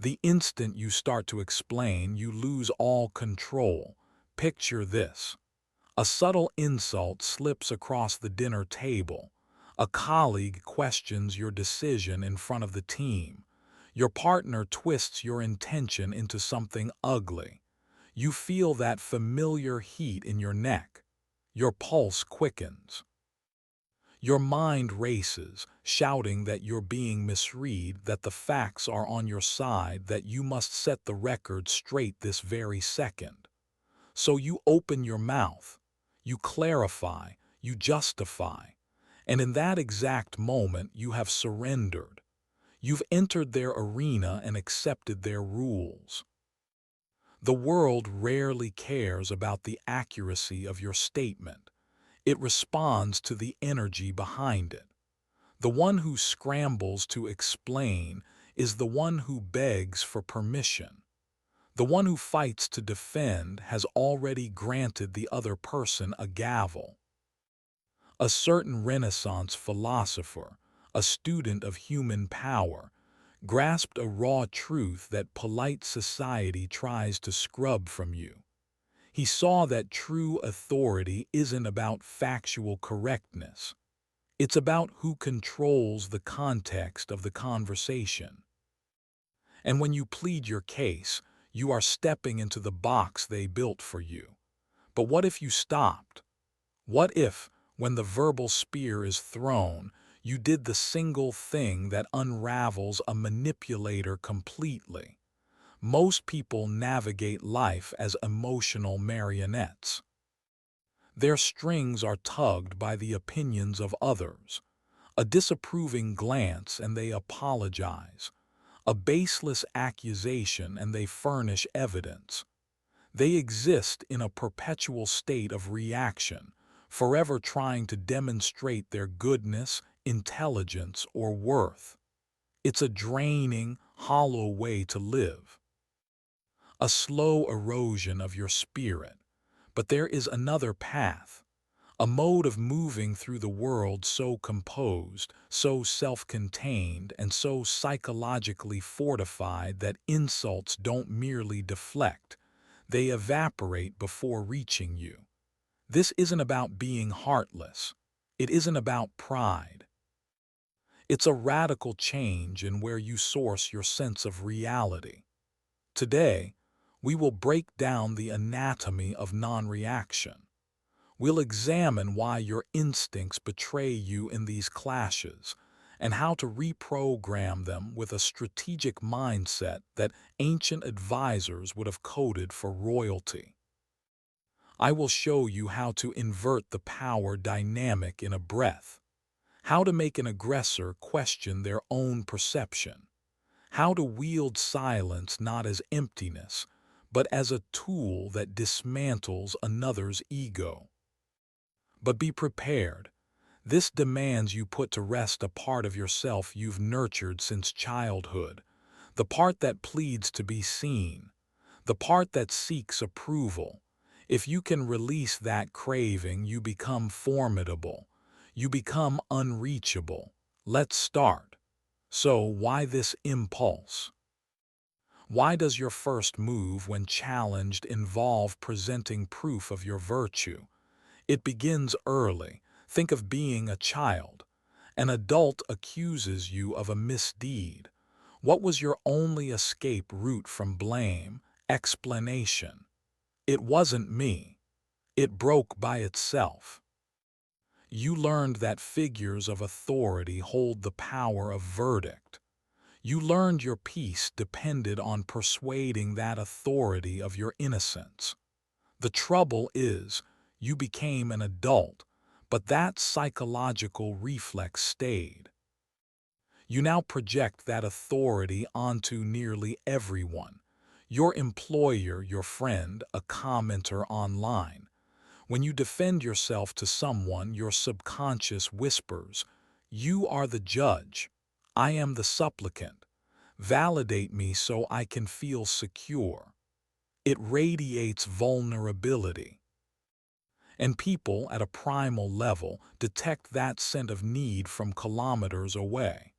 The instant you start to explain, you lose all control. Picture this. A subtle insult slips across the dinner table. A colleague questions your decision in front of the team. Your partner twists your intention into something ugly. You feel that familiar heat in your neck. Your pulse quickens. Your mind races, shouting that you're being misread, that the facts are on your side, that you must set the record straight this very second. So you open your mouth, you clarify, you justify, and in that exact moment you have surrendered. You've entered their arena and accepted their rules. The world rarely cares about the accuracy of your statement. It responds to the energy behind it. The one who scrambles to explain is the one who begs for permission. The one who fights to defend has already granted the other person a gavel. A certain Renaissance philosopher, a student of human power, grasped a raw truth that polite society tries to scrub from you. He saw that true authority isn't about factual correctness. It's about who controls the context of the conversation. And when you plead your case, you are stepping into the box they built for you. But what if you stopped? What if, when the verbal spear is thrown, you did the single thing that unravels a manipulator completely? Most people navigate life as emotional marionettes. Their strings are tugged by the opinions of others. A disapproving glance and they apologize. A baseless accusation and they furnish evidence. They exist in a perpetual state of reaction, forever trying to demonstrate their goodness, intelligence, or worth. It's a draining, hollow way to live. A slow erosion of your spirit. But there is another path, a mode of moving through the world so composed, so self-contained, and so psychologically fortified that insults don't merely deflect, they evaporate before reaching you. This isn't about being heartless. It isn't about pride. It's a radical change in where you source your sense of reality. Today, we will break down the anatomy of non-reaction. We'll examine why your instincts betray you in these clashes and how to reprogram them with a strategic mindset that ancient advisors would have coded for royalty. I will show you how to invert the power dynamic in a breath, how to make an aggressor question their own perception, how to wield silence not as emptiness, but as a tool that dismantles another's ego. But be prepared. This demands you put to rest a part of yourself you've nurtured since childhood, the part that pleads to be seen, the part that seeks approval. If you can release that craving, you become formidable. You become unreachable. Let's start. So, why this impulse? Why does your first move when challenged involve presenting proof of your virtue? It begins early. Think of being a child. An adult accuses you of a misdeed. What was your only escape route from blame? Explanation. It wasn't me. It broke by itself. You learned that figures of authority hold the power of verdict. You learned your peace depended on persuading that authority of your innocence. The trouble is, you became an adult, but that psychological reflex stayed. You now project that authority onto nearly everyone. Your employer, your friend, a commenter online. When you defend yourself to someone, your subconscious whispers, "You are the judge. I am the supplicant. Validate me so I can feel secure." It radiates vulnerability. And people at a primal level detect that scent of need from kilometers away.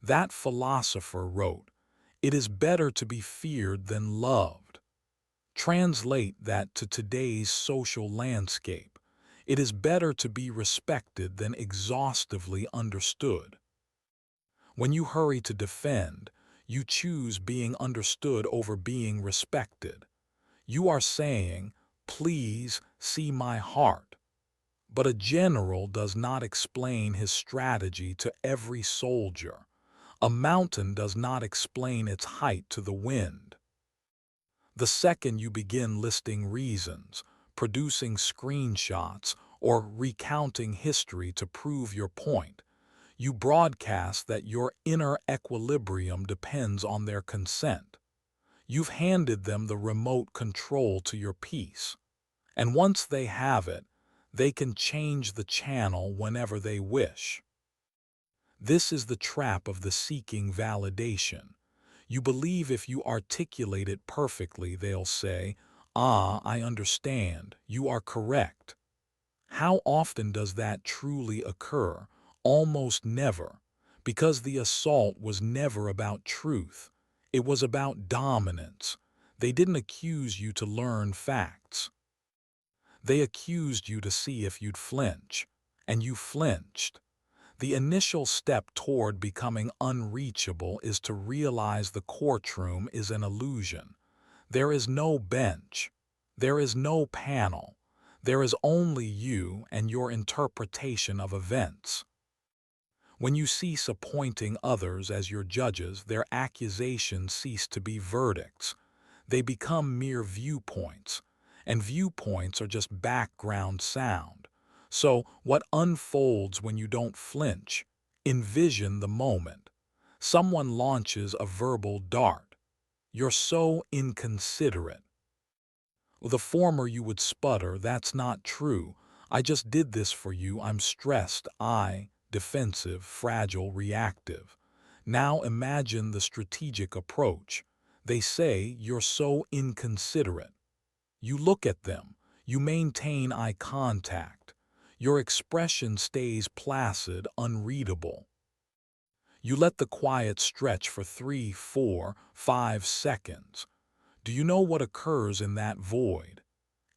That philosopher wrote, It is better to be feared than loved. Translate that to today's social landscape. It is better to be respected than exhaustively understood. When you hurry to defend, you choose being understood over being respected. You are saying, "Please see my heart." But a general does not explain his strategy to every soldier. A mountain does not explain its height to the wind. The second you begin listing reasons, producing screenshots, or recounting history to prove your point, you broadcast that your inner equilibrium depends on their consent. You've handed them the remote control to your peace. And once they have it, they can change the channel whenever they wish. This is the trap of the seeking validation. You believe if you articulate it perfectly, they'll say, "Ah, I understand, you are correct." How often does that truly occur? Almost never, because the assault was never about truth. It was about dominance. They didn't accuse you to learn facts. They accused you to see if you'd flinch, and you flinched. The initial step toward becoming unreachable is to realize the courtroom is an illusion. There is no bench. There is no panel. There is only you and your interpretation of events. When you cease appointing others as your judges, their accusations cease to be verdicts. They become mere viewpoints, and viewpoints are just background sound. So, what unfolds when you don't flinch? Envision the moment. Someone launches a verbal dart. You're so inconsiderate. The former you would sputter, "That's not true. I just did this for you. I'm stressed." Defensive, fragile, reactive. Now imagine the strategic approach. They say, "You're so inconsiderate." You look at them. You maintain eye contact. Your expression stays placid, unreadable. You let the quiet stretch for 3, 4, 5 seconds. Do you know what occurs in that void?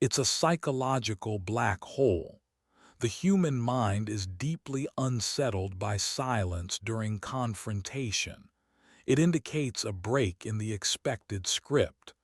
It's a psychological black hole. The human mind is deeply unsettled by silence during confrontation. It indicates a break in the expected script.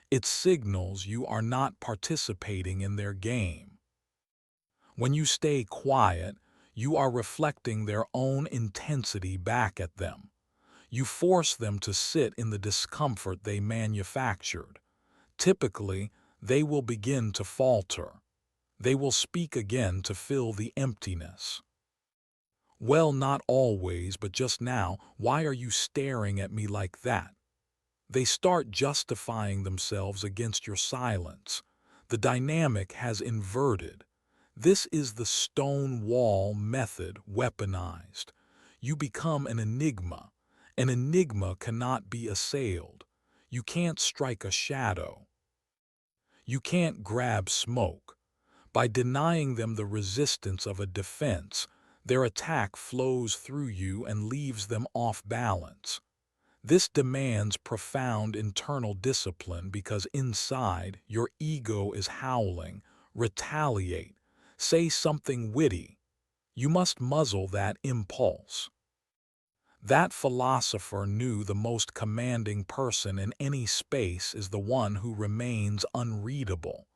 It signals you are not participating in their game. When you stay quiet, you are reflecting their own intensity back at them. You force them to sit in the discomfort they manufactured. Typically, they will begin to falter. They will speak again to fill the emptiness. "Well, not always, but just now, why are you staring at me like that?" They start justifying themselves against your silence. The dynamic has inverted. This is the stone wall method weaponized. You become an enigma. An enigma cannot be assailed. You can't strike a shadow. You can't grab smoke. By denying them the resistance of a defense, their attack flows through you and leaves them off balance. This demands profound internal discipline because inside, your ego is howling. Retaliate. Say something witty. You must muzzle that impulse. That philosopher knew the most commanding person in any space is the one who remains unreadable.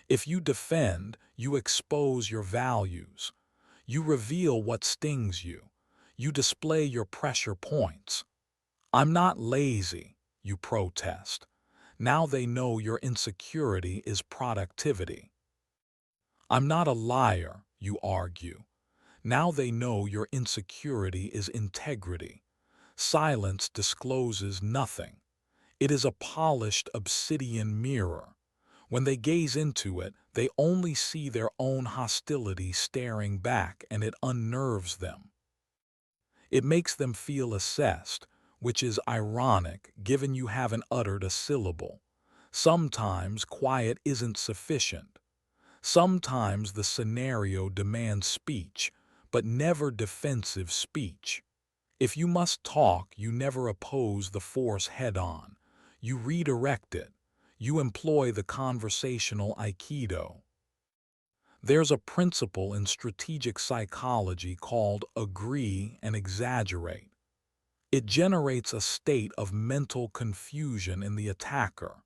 If you defend, you expose your values. You reveal what stings you. You display your pressure points. "I'm not lazy," you protest. Now they know your insecurity is productivity. "I'm not a liar," you argue. Now they know your insecurity is integrity. Silence discloses nothing. It is a polished obsidian mirror. When they gaze into it, they only see their own hostility staring back, and it unnerves them. It makes them feel assessed, which is ironic given you haven't uttered a syllable. Sometimes quiet isn't sufficient. Sometimes the scenario demands speech, but never defensive speech. If you must talk, you never oppose the force head-on. You redirect it. You employ the conversational aikido. There's a principle in strategic psychology called agree and exaggerate. It generates a state of mental confusion in the attacker.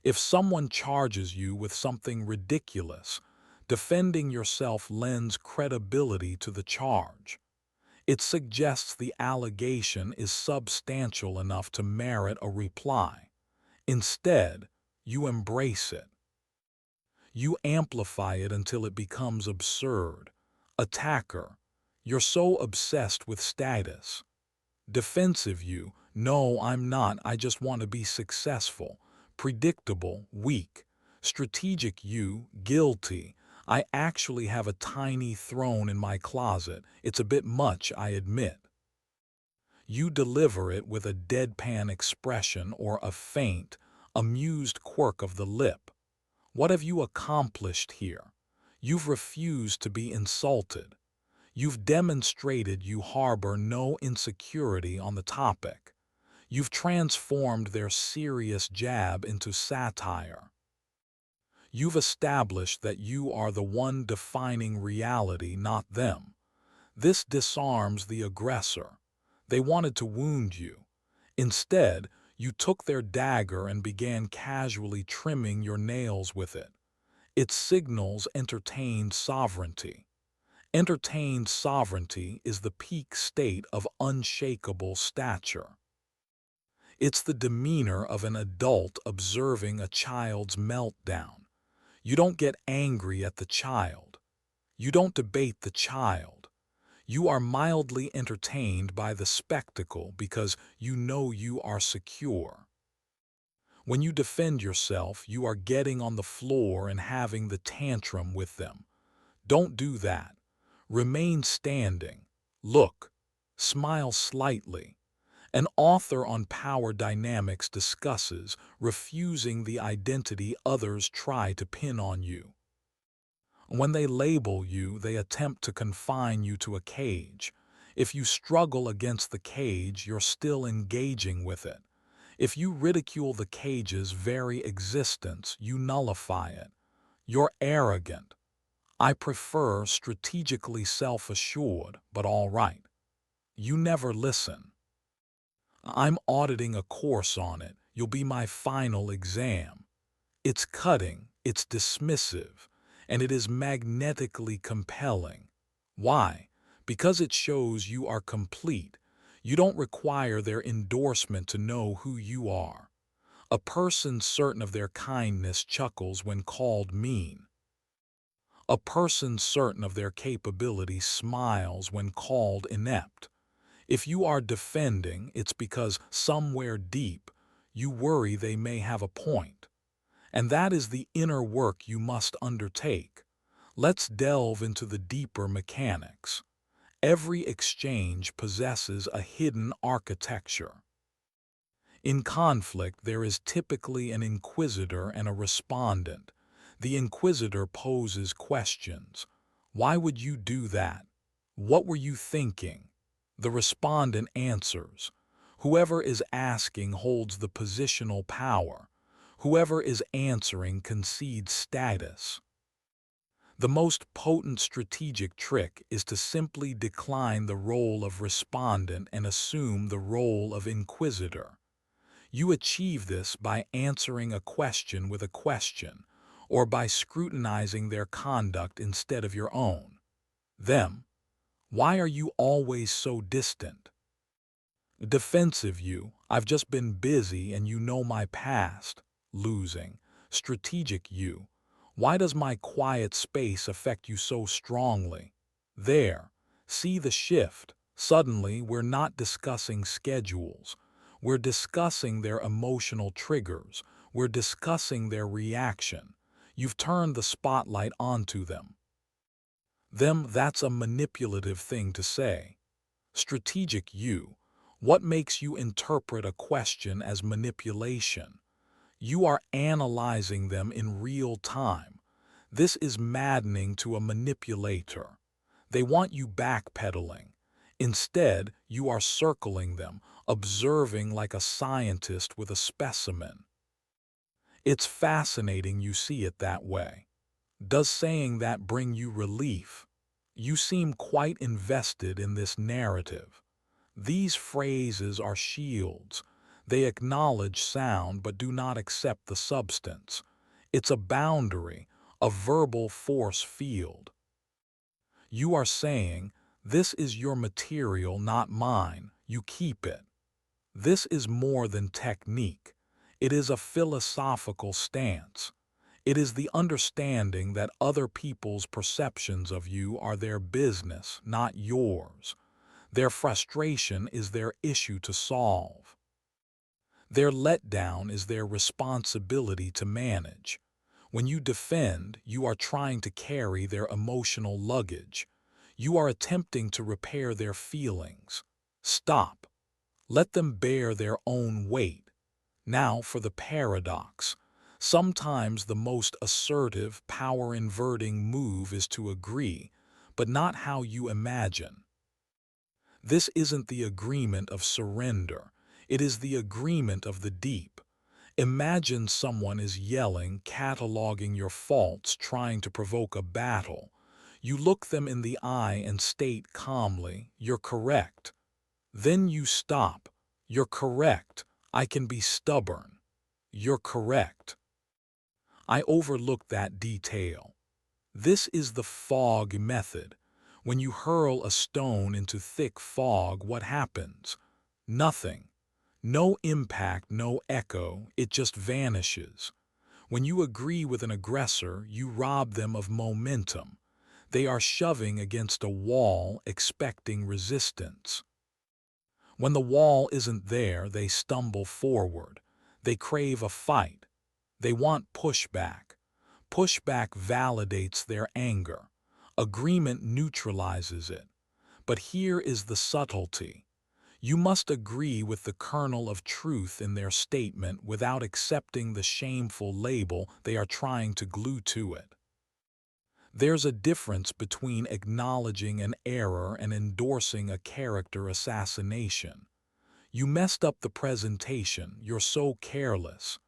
If someone charges you with something ridiculous, defending yourself lends credibility to the charge. It suggests the allegation is substantial enough to merit a reply. Instead, you embrace it. You amplify it until it becomes absurd. Attacker, you're so obsessed with status. Defensive you, no, I'm not, I just want to be successful. Predictable, weak. Strategic you, guilty. I actually have a tiny throne in my closet. It's a bit much, I admit. You deliver it with a deadpan expression or a faint, amused quirk of the lip. What have you accomplished here? You've refused to be insulted. You've demonstrated you harbor no insecurity on the topic. You've transformed their serious jab into satire. You've established that you are the one defining reality, not them. This disarms the aggressor. They wanted to wound you. Instead, you took their dagger and began casually trimming your nails with it. It signals entertained sovereignty. Entertained sovereignty is the peak state of unshakable stature. It's the demeanor of an adult observing a child's meltdown. You don't get angry at the child. You don't debate the child. You are mildly entertained by the spectacle because you know you are secure. When you defend yourself, you are getting on the floor and having the tantrum with them. Don't do that. Remain standing. Look. Smile slightly. An author on power dynamics discusses refusing the identity others try to pin on you. When they label you, they attempt to confine you to a cage. If you struggle against the cage, you're still engaging with it. If you ridicule the cage's very existence, you nullify it. You're arrogant. I prefer strategically self-assured, but all right. You never listen. I'm auditing a course on it. You'll be my final exam. It's cutting, it's dismissive, and it is magnetically compelling. Why? Because it shows you are complete. You don't require their endorsement to know who you are. A person certain of their kindness chuckles when called mean. A person certain of their capability smiles when called inept. If you are defending, it's because somewhere deep you worry they may have a point. And that is the inner work you must undertake. Let's delve into the deeper mechanics. Every exchange possesses a hidden architecture. In conflict, there is typically an inquisitor and a respondent. The inquisitor poses questions. Why would you do that? What were you thinking? The respondent answers. Whoever is asking holds the positional power. Whoever is answering concedes status. The most potent strategic trick is to simply decline the role of respondent and assume the role of inquisitor. You achieve this by answering a question with a question, or by scrutinizing their conduct instead of your own. Them. Why are you always so distant? Defensive you. I've just been busy and you know my past. Losing. Strategic you. Why does my quiet space affect you so strongly? There. See the shift. Suddenly, we're not discussing schedules. We're discussing their emotional triggers. We're discussing their reaction. You've turned the spotlight onto them. Them, that's a manipulative thing to say. Strategic you. What makes you interpret a question as manipulation? You are analyzing them in real time. This is maddening to a manipulator. They want you backpedaling. Instead, you are circling them, observing like a scientist with a specimen. It's fascinating you see it that way. Does saying that bring you relief? You seem quite invested in this narrative. These phrases are shields. They acknowledge sound but do not accept the substance. It's a boundary, a verbal force field. You are saying, this is your material, not mine. You keep it. This is more than technique. It is a philosophical stance. It is the understanding that other people's perceptions of you are their business, not yours. Their frustration is their issue to solve. Their letdown is their responsibility to manage. When you defend, you are trying to carry their emotional luggage. You are attempting to repair their feelings. Stop. Let them bear their own weight. Now for the paradox. Sometimes the most assertive, power-inverting move is to agree, but not how you imagine. This isn't the agreement of surrender. It is the agreement of the deep. Imagine someone is yelling, cataloging your faults, trying to provoke a battle. You look them in the eye and state calmly, "You're correct." Then you stop. "You're correct. I can be stubborn." "You're correct." I overlooked that detail. This is the fog method. When you hurl a stone into thick fog, what happens? Nothing. No impact, no echo, it just vanishes. When you agree with an aggressor, you rob them of momentum. They are shoving against a wall, expecting resistance. When the wall isn't there, they stumble forward. They crave a fight. They want pushback. Pushback validates their anger. Agreement neutralizes it. But here is the subtlety. You must agree with the kernel of truth in their statement without accepting the shameful label they are trying to glue to it. There's a difference between acknowledging an error and endorsing a character assassination. You messed up the presentation, you're so careless.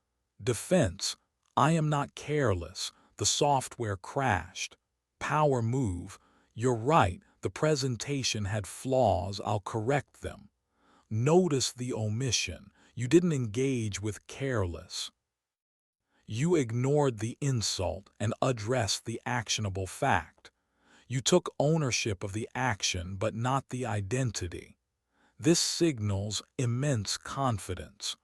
Defense, I am not careless, the software crashed. Power move, you're right, the presentation had flaws, I'll correct them. Notice the omission, you didn't engage with careless. You ignored the insult and addressed the actionable fact. You took ownership of the action but not the identity. This signals immense confidence.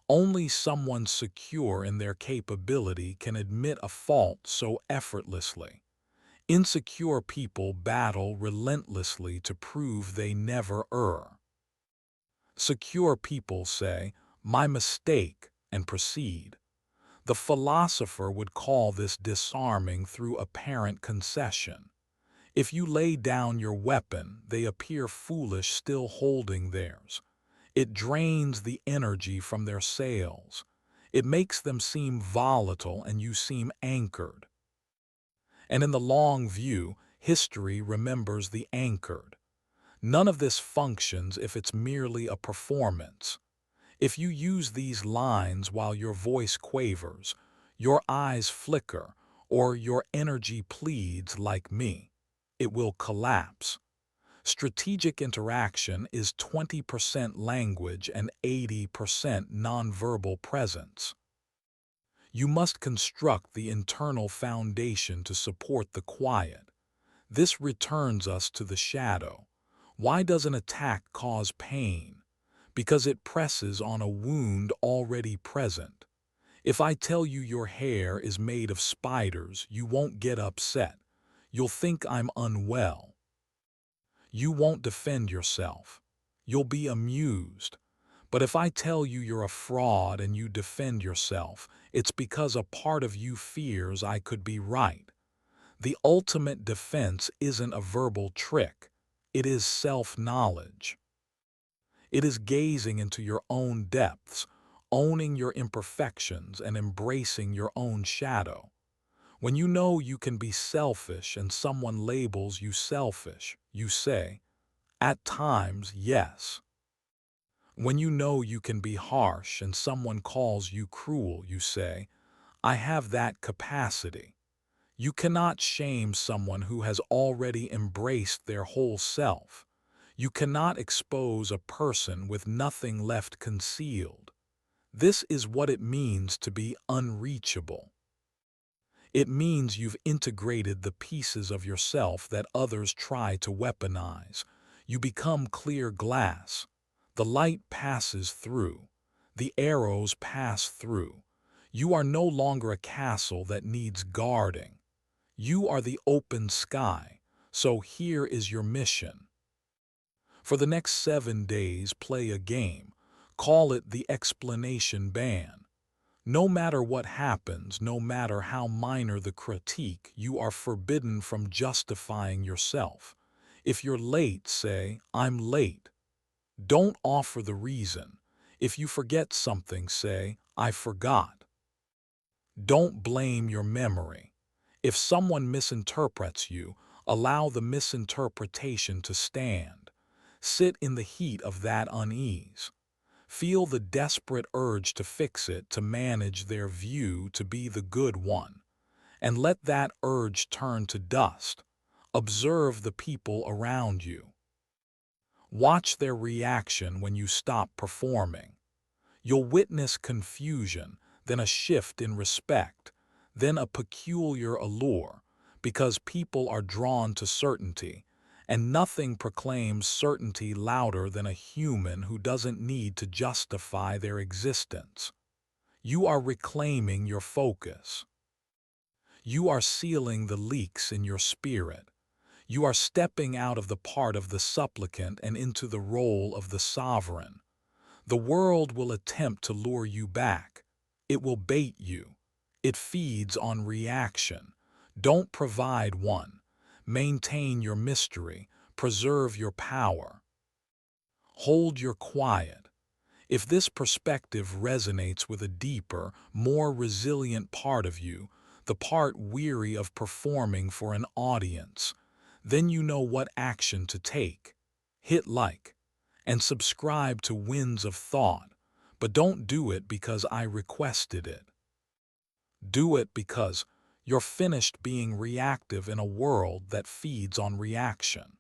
Only someone secure in their capability can admit a fault so effortlessly. Insecure people battle relentlessly to prove they never err. Secure people say, "My mistake," and proceed. The philosopher would call this disarming through apparent concession. If you lay down your weapon, they appear foolish still holding theirs. It drains the energy from their sails. It makes them seem volatile and you seem anchored. And in the long view, history remembers the anchored. None of this functions if it's merely a performance. If you use these lines while your voice quavers, your eyes flicker, or your energy pleads like me, it will collapse. Strategic interaction is 20% language and 80% nonverbal presence. You must construct the internal foundation to support the quiet. This returns us to the shadow. Why does an attack cause pain? Because it presses on a wound already present. If I tell you your hair is made of spiders, you won't get upset. You'll think I'm unwell. You won't defend yourself. You'll be amused. But if I tell you you're a fraud and you defend yourself, it's because a part of you fears I could be right. The ultimate defense isn't a verbal trick. It is self-knowledge. It is gazing into your own depths, owning your imperfections and embracing your own shadow. When you know you can be selfish and someone labels you selfish, you say, At times, yes. When you know you can be harsh and someone calls you cruel, you say, I have that capacity. You cannot shame someone who has already embraced their whole self. You cannot expose a person with nothing left concealed. This is what it means to be unreachable. It means you've integrated the pieces of yourself that others try to weaponize. You become clear glass. The light passes through. The arrows pass through. You are no longer a castle that needs guarding. You are the open sky. So here is your mission. For the next 7 days, play a game. Call it the explanation ban. No matter what happens, no matter how minor the critique, you are forbidden from justifying yourself. If you're late, say, I'm late. Don't offer the reason. If you forget something, say, I forgot. Don't blame your memory. If someone misinterprets you, allow the misinterpretation to stand. Sit in the heat of that unease. Feel the desperate urge to fix it, to manage their view, to be the good one. And let that urge turn to dust. Observe the people around you. Watch their reaction when you stop performing. You'll witness confusion, then a shift in respect, then a peculiar allure, because people are drawn to certainty, and nothing proclaims certainty louder than a human who doesn't need to justify their existence. You are reclaiming your focus. You are sealing the leaks in your spirit. You are stepping out of the part of the supplicant and into the role of the sovereign. The world will attempt to lure you back. It will bait you. It feeds on reaction. Don't provide one. Maintain your mystery. Preserve your power. Hold your quiet. If this perspective resonates with a deeper, more resilient part of you, the part weary of performing for an audience, then you know what action to take. Hit like and subscribe to Winds of Thought, but don't do it because I requested it. Do it because you're finished being reactive in a world that feeds on reaction.